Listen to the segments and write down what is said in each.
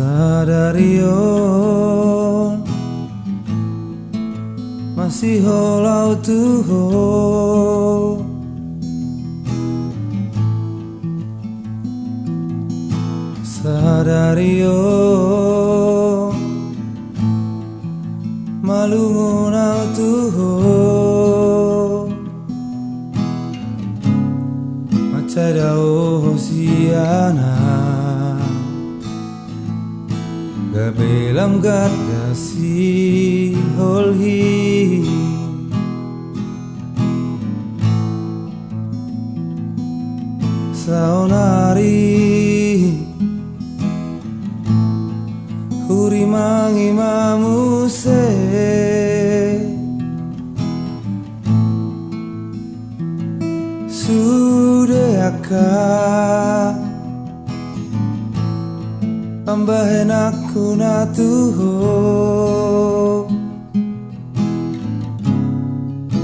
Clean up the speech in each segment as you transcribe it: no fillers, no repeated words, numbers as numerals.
Sadarion masih holau tuho Sadarion malungun au tuho macada siana gabelam gada si holhi saonari huri mangi mamuse sudeaka ambahen aku na tuho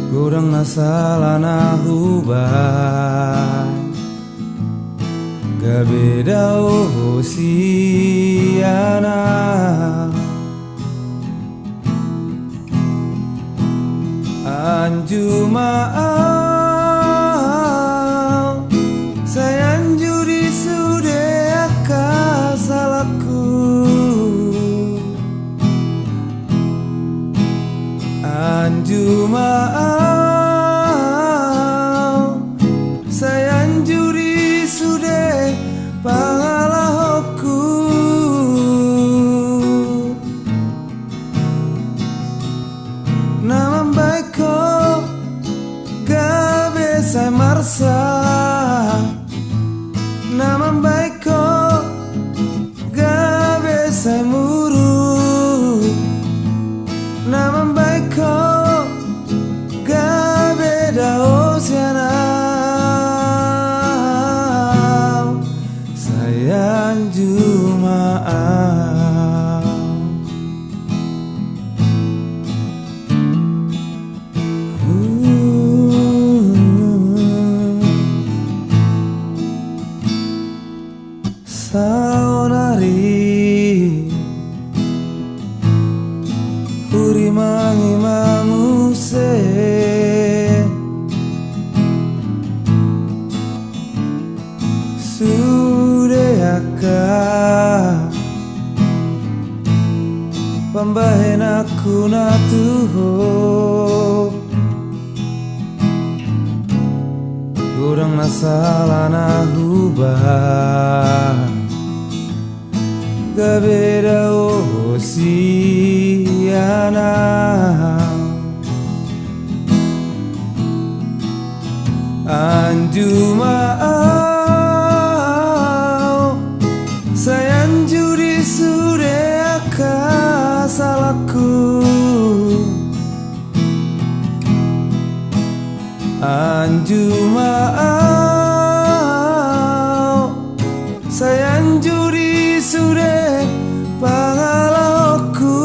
gurang nasala na huban gabeda siana anjumaau sayanjuri sudeaka salahku anjumaau sayanjuri sude pangalahoku nama baikku gabe saya marsa nama baikku gabe saya muru nama baikku gabe dao siana sayang jumaau saonari huri mangi mamuse sudeaka pambahen aku na tuho gurang nasala na huban gabeda siana anjumaau sayanjuri sudeaka salahku anjumaau sayanjuri sude pangalahoku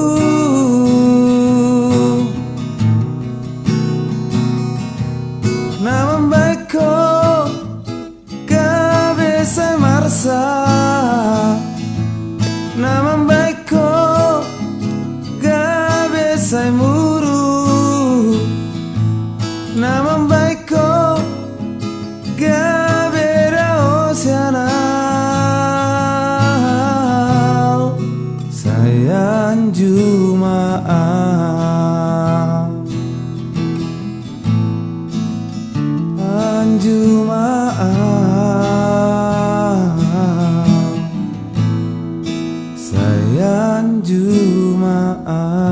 nama baikku gabe saya marsa nama baikku gabe saya muru nama baikku gabe dao siana sayang jumaau anjumaau sayang jumaau